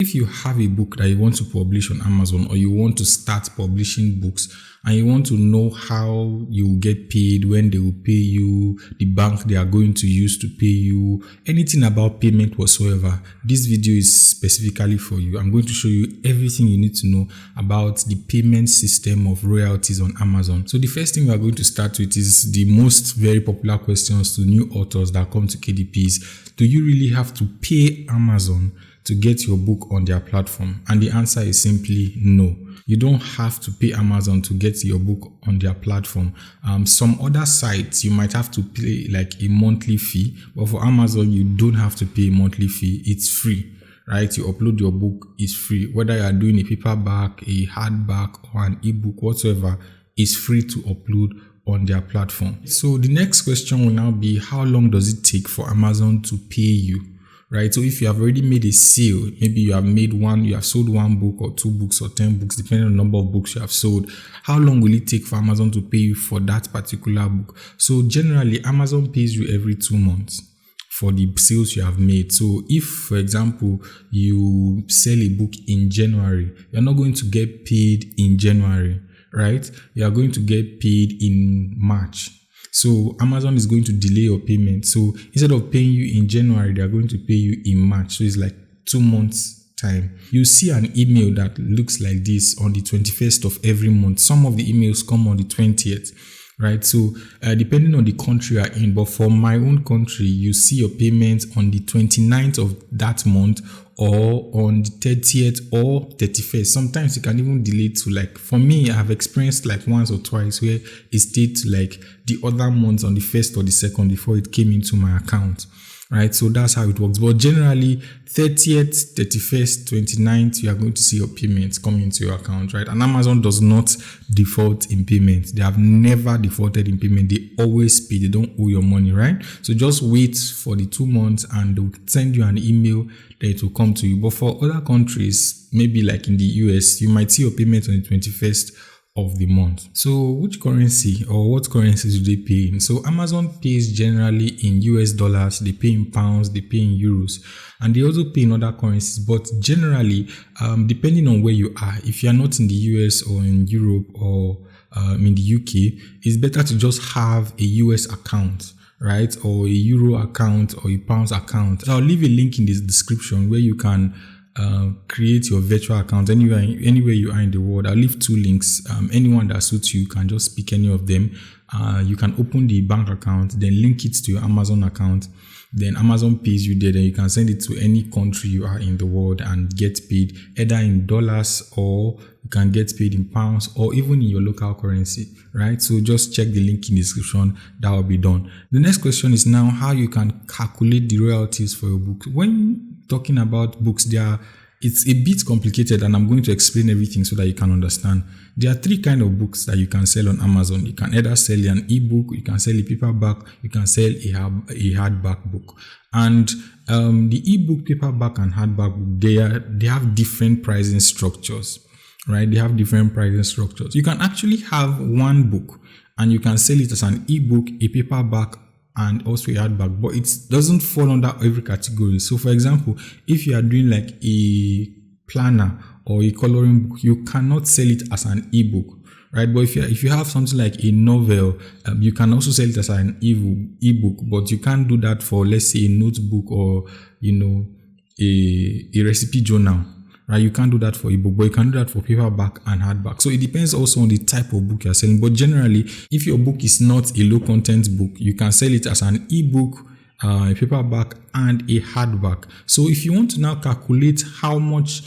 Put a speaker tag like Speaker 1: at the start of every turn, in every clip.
Speaker 1: If you have a book that you want to publish on Amazon, or you want to start publishing books and you want to know how you will get paid, when they will pay you, the bank they are going to use to pay you, anything about payment whatsoever, this video is specifically for you. I'm going to show you everything you need to know about the payment system of royalties on Amazon. So the first thing we are going to start with is the most very popular questions to new authors that come to KDPs. Do you really have to pay Amazon to get your book on their platform? And the answer is simply no. You don't have to pay Amazon to get your book on their platform. Some other sites you might have to pay like a monthly fee, but for Amazon you don't have to pay a monthly fee. It's free, right? You upload your book, it's free. Whether you are doing a paperback, a hardback, or an ebook, whatsoever, it's free to upload on their platform. So the next question will now be, how long does it take for Amazon to pay you? Right? So if you have already made a sale, maybe you have sold one book or 2 books or 10 books, depending on the number of books you have sold, how long will it take for Amazon to pay you for that particular book? So generally, Amazon pays you every 2 months for the sales you have made. So if, for example, you sell a book in January, you're not going to get paid in January, right? You are going to get paid in March. So Amazon is going to delay your payment. So instead of paying you in January, they are going to pay you in March. So it's like 2 months time. You see an email that looks like this on the 21st of every month. Some of the emails come on the 20th, right? So depending on the country you are in, but for my own country, you see your payment on the 29th of that month, or on the 30th or 31st. Sometimes you can even delay to, like, for me, I have experienced like once or twice where it stayed to like the other months on the 1st or the 2nd before it came into my account, right? So that's how it works. But generally, 30th, 31st, 29th, you are going to see your payments coming into your account, right? And Amazon does not default in payment. They have never defaulted in payment. They always pay. They don't owe your money, right? So just wait for the 2 months and they'll send you an email that it will come to you. But for other countries, maybe like in the US, you might see your payment on the 21st of the month. So which currency or what currencies do they pay in? So Amazon pays generally in US dollars, they pay in pounds, they pay in euros, and they also pay in other currencies. But generally, depending on where you are, if you are not in the US or in Europe or in the UK, it's better to just have a US account, right? Or a euro account or a pounds account. So I'll leave a link in the description where you can create your virtual account anywhere you are in the world. I'll leave 2 links. Anyone that suits you can just pick any of them. You can open the bank account, then link it to your Amazon account. Then Amazon pays you there. Then you can send it to any country you are in the world and get paid either in dollars, or you can get paid in pounds, or even in your local currency, right? So just check the link in the description. That will be done. The next question is now how you can calculate the royalties for your book. When talking about books, it's a bit complicated, and I'm going to explain everything so that you can understand. There are 3 kinds of books that you can sell on Amazon. You can either sell an ebook, you can sell a paperback, you can sell a hardback book. And the ebook, paperback, and hardback book, they have different pricing structures, right? They have different pricing structures. You can actually have one book and you can sell it as an ebook, a paperback, and also a hardback, but it doesn't fall under every category. So for example, if you are doing like a planner or a coloring book, you cannot sell it as an ebook, right? But if you have something like a novel, you can also sell it as an ebook, but you can't do that for, let's say, a notebook or a recipe journal, right? You can't do that for ebook, but you can do that for paperback and hardback. So it depends also on the type of book you're selling. But generally, if your book is not a low content book, you can sell it as an ebook, a paperback, and a hardback. So if you want to now calculate how much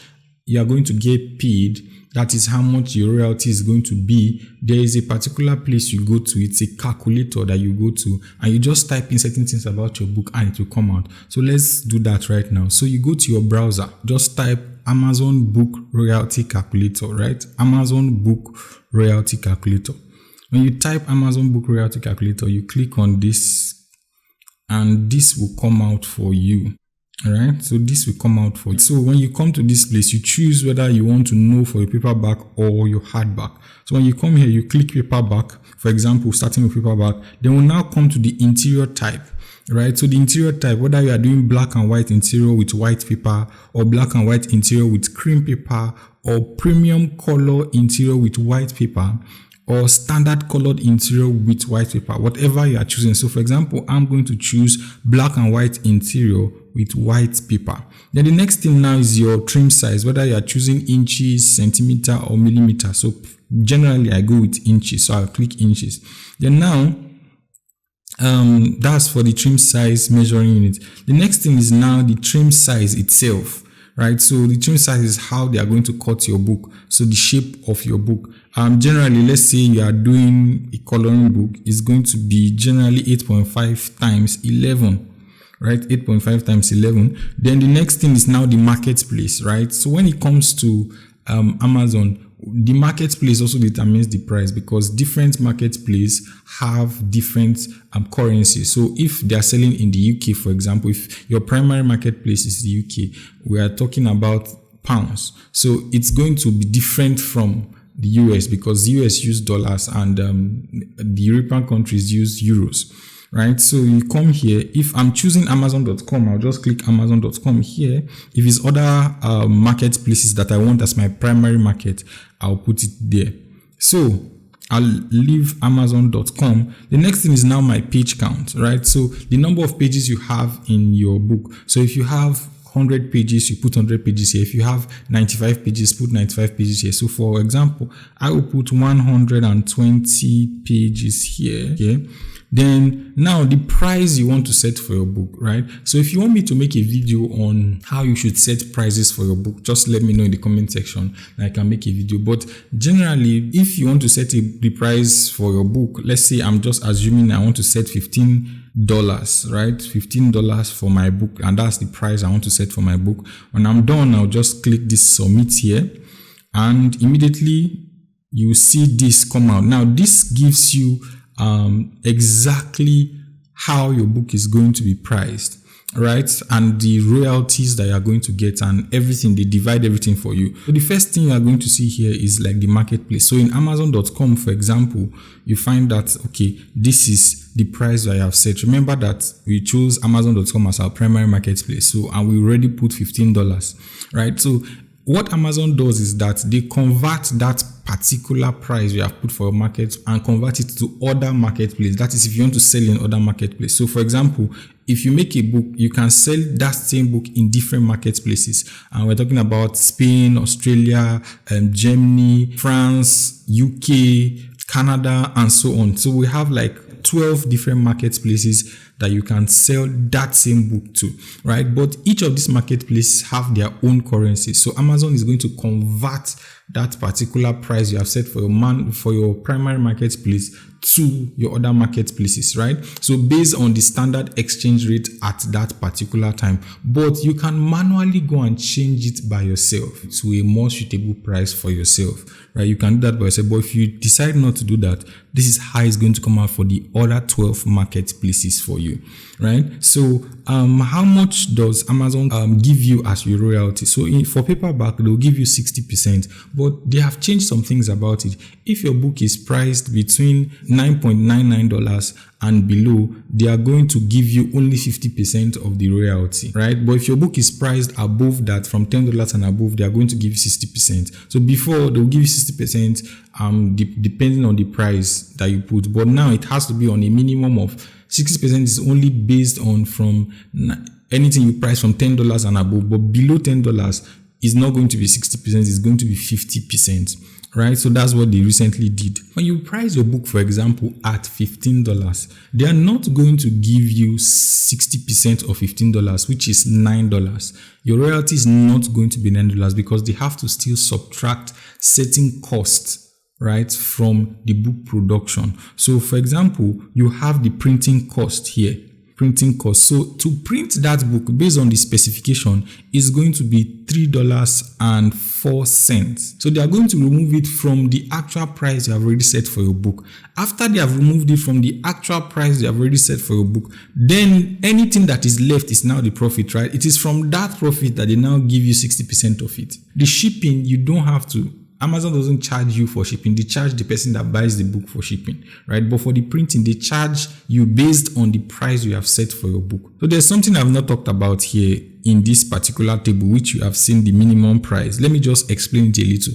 Speaker 1: you are going to get paid, that is how much your royalty is going to be, there is a particular place you go to. It's a calculator that you go to, and you just type in certain things about your book and it will come out. So let's do that right now. So you go to your browser, just type Amazon Book Royalty Calculator, right? Amazon Book Royalty Calculator. When you type Amazon Book Royalty Calculator, you click on this and this will come out for you. All right, so this will come out for you. So when you come to this place, you choose whether you want to know for your paperback or your hardback. So when you come here, you click paperback, for example, starting with paperback, then we'll now come to the interior type. Right, so the interior type, whether you are doing black and white interior with white paper, or black and white interior with cream paper, or premium color interior with white paper, or standard colored interior with white paper, whatever you are choosing. So for example, I'm going to choose black and white interior with white paper. Then the next thing now is your trim size, whether you are choosing inches, centimeter, or millimeter. So generally I go with inches, so I'll click inches. Then now that's for the trim size measuring unit. The next thing is now the trim size itself, right? So the trim size is how they are going to cut your book. So the shape of your book. Generally, let's say you are doing a coloring book, it's going to be generally 8.5 times 11. Right, 8.5 times 11. Then the next thing is now the marketplace, right? So when it comes to Amazon, the marketplace also determines the price, because different marketplaces have different currencies. So if they are selling in the UK, for example, if your primary marketplace is the UK, we are talking about pounds. So it's going to be different from the US, because the US use dollars and the European countries use euros. Right, so you come here. If I'm choosing Amazon.com, I'll just click Amazon.com here. If it's other marketplaces that I want as my primary market, I'll put it there. So I'll leave Amazon.com. The next thing is now my page count, right? So the number of pages you have in your book. So if you have 100 pages, you put 100 pages here. If you have 95 pages, put 95 pages here. So for example, I will put 120 pages here. Okay. Then now the price you want to set for your book, right? So if you want me to make a video on how you should set prices for your book, just let me know in the comment section and I can make a video. But generally, if you want to set the price for your book, let's say I'm just assuming I want to set $15, right? $15 for my book, and that's the price I want to set for my book. When I'm done, I'll just click this submit here, and immediately you see this come out. Now this gives you exactly how your book is going to be priced, right? And the royalties that you are going to get and everything. They divide everything for you. So the first thing you are going to see here is like the marketplace. So in Amazon.com, for example, you find that, okay, this is the price that I have set. Remember that we chose Amazon.com as our primary marketplace. So, and we already put $15, right? So what Amazon does is that they convert that particular price you have put for your market and convert it to other marketplace. That is, if you want to sell in other marketplace. So for example, if you make a book, you can sell that same book in different marketplaces. And we're talking about Spain, Australia, Germany, France, UK, Canada, and so on. So we have like 12 different marketplaces that you can sell that same book to, right? But each of these marketplaces have their own currency. So Amazon is going to convert that particular price you have set for your primary marketplace to your other marketplaces, right? So based on the standard exchange rate at that particular time, but you can manually go and change it by yourself to a more suitable price for yourself, right? You can do that by yourself, but if you decide not to do that, this is how it's going to come out for the other 12 marketplaces for you, right? So how much does Amazon give you as your royalty? So for paperback, they'll give you 60%, but they have changed some things about it. If your book is priced between $9.99 and below, they are going to give you only 50% of the royalty, right? But if your book is priced above that, from $10 and above, they are going to give you 60%. So before, they'll give you 60% depending on the price that you put, but now it has to be on a minimum of 60%. Is only based on from anything you price from $10 and above, but below $10 is not going to be 60%, it's going to be 50%. Right? So that's what they recently did. When you price your book, for example, at $15, they are not going to give you 60% of $15, which is $9. Your royalty is not going to be $9 because they have to still subtract certain costs, right, from the book production. So for example, you have the printing cost here. printing cost. So to print that book based on the specification is going to be $3.04. So they are going to remove it from the actual price you have already set for your book. After they have removed it from the actual price they have already set for your book, then anything that is left is now the profit, right? It is from that profit that they now give you 60% of it. The shipping, you don't have to. Amazon doesn't charge you for shipping. They charge the person that buys the book for shipping, right? But for the printing, they charge you based on the price you have set for your book. So there's something I've not talked about here in this particular table, which you have seen the minimum price. Let me just explain it a little.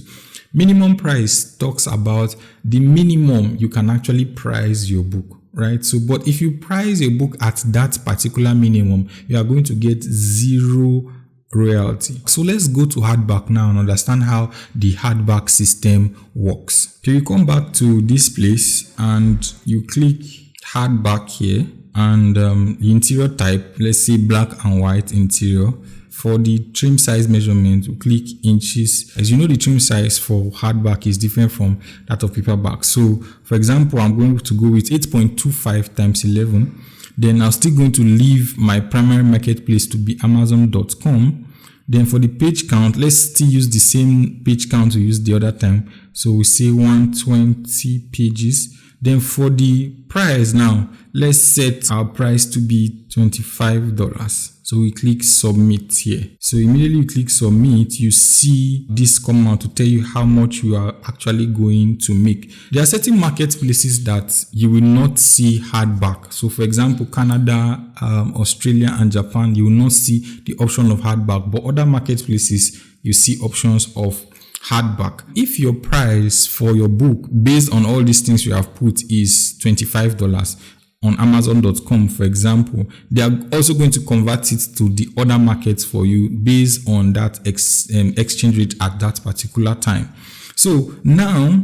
Speaker 1: Minimum price talks about the minimum you can actually price your book, right? So, but if you price a book at that particular minimum, you are going to get zero royalty. So let's go to hardback now and understand how the hardback system works. So you come back to this place and you click hardback here, and the interior type, let's say black and white interior. For the trim size measurement, we click inches. As you know, the trim size for hardback is different from that of paperback. So for example, I'm going to go with 8.25 times 11. Then I'm still going to leave my primary marketplace to be Amazon.com. Then for the page count, let's still use the same page count we used the other time. So we say 120 pages. Then for the price now, let's set our price to be $25. So we click submit here. So immediately you click submit, you see this come out to tell you how much you are actually going to make. There are certain marketplaces that you will not see hardback. So for example, Canada, Australia and Japan, you will not see the option of hardback, but other marketplaces, you see options of hardback. If your price for your book based on all these things you have put is $25 on Amazon.com, for example, they are also going to convert it to the other markets for you based on that exchange rate at that particular time. So now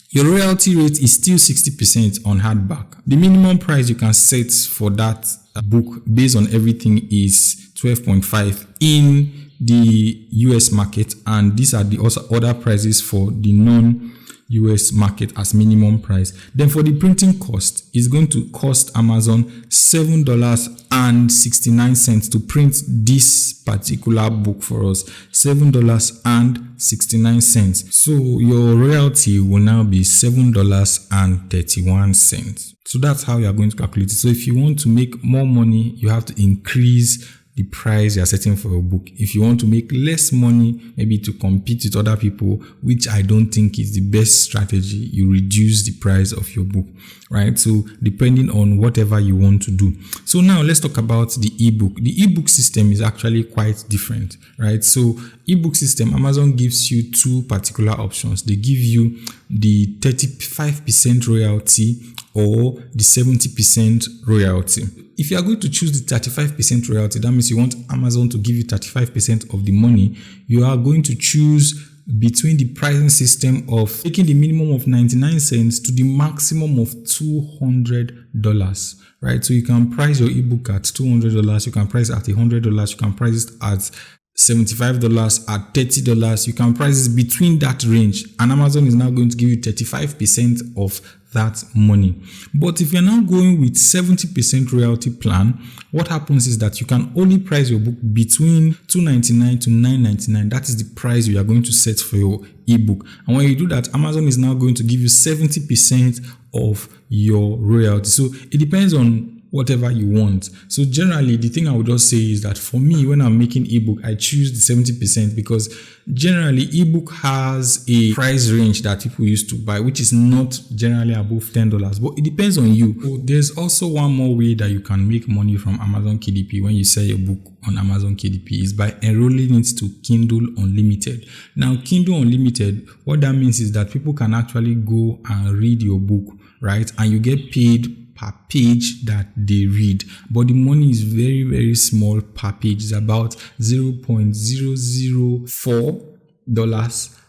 Speaker 1: your royalty rate is still 60% on hardback. The minimum price you can set for that book based on everything is 12.5 in the US market, and these are the other prices for the non-US market as minimum price. Then for the printing cost, it's going to cost Amazon $7.69 to print this particular book for us. $7.69. So your royalty will now be $7.31. So that's how you are going to calculate it. So if you want to make more money, you have to increase the price you are setting for your book. If you want to make less money, maybe to compete with other people, which I don't think is the best strategy, you reduce the price of your book, right? So depending on whatever you want to do. So now let's talk about the ebook. The ebook system is actually quite different, right? So ebook system, Amazon gives you two particular options. They give you the 35% royalty or the 70% royalty. If you are going to choose the 35% royalty, that means you want Amazon to give you 35% of the money. You are going to choose between the pricing system of taking the minimum of 99 cents to the maximum of $200, right? So you can price your ebook at $200, you can price it at $100, you can price it at $75, at $30. You can price it between that range, and Amazon is now going to give you 35% of that money. But if you're now going with 70% royalty plan, what happens is that you can only price your book between $299 to $999. That is the price you are going to set for your ebook. And when you do that, Amazon is now going to give you 70% of your royalty. So it depends on whatever you want. So generally, the thing I would just say is that for me, when I'm making ebook, I choose the 70% because generally ebook has a price range that people used to buy, which is not generally above $10, but it depends on you. So there's also one more way that you can make money from Amazon KDP when you sell your book on Amazon KDP is by enrolling it to Kindle Unlimited. Now, Kindle Unlimited, what that means is that people can actually go and read your book, right? And you get paid per page that they read, but the money is very, very small per page. It's about $0.004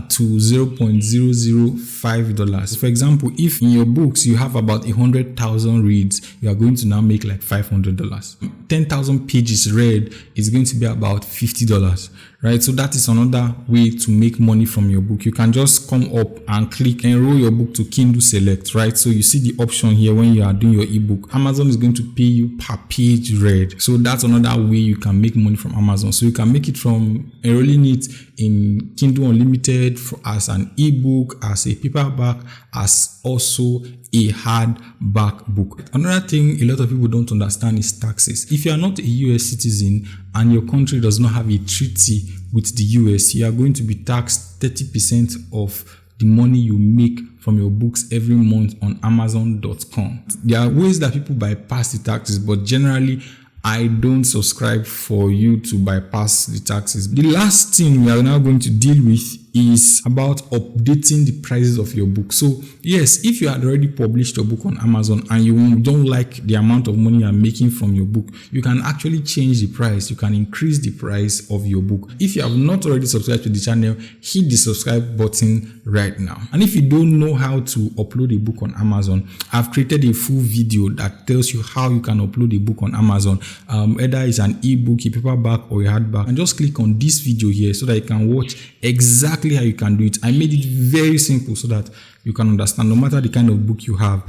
Speaker 1: to $0.005. For example, if in your books you have about 100,000 reads, you are going to now make like $500. 10,000 pages read is going to be about $50, right? So that is another way to make money from your book. You can just come up and click enroll your book to Kindle Select, right? So you see the option here when you are doing your ebook. Amazon is going to pay you per page read. So that's another way you can make money from Amazon. So you can make it from enrolling it in Kindle Unlimited as an ebook, as a paperback, as also a hardback book. Another thing a lot of people don't understand is taxes. If you are not a US citizen and your country does not have a treaty with the US, you are going to be taxed 30% of the money you make from your books every month on Amazon.com. There are ways that people bypass the taxes, but generally I don't subscribe for you to bypass the taxes. The last thing we are now going to deal with is about updating the prices of your book. So yes, if you had already published your book on Amazon and you don't like the amount of money you are making from your book, you can actually change the price. You can increase the price of your book. If you have not already subscribed to the channel, hit the subscribe button right now. And if you don't know how to upload a book on Amazon, I've created a full video that tells you how you can upload a book on Amazon. Either it's an ebook, a paperback, or a hardback. And just click on this video here so that you can watch exactly how you can do it. I made it very simple so that you can understand no matter the kind of book you have.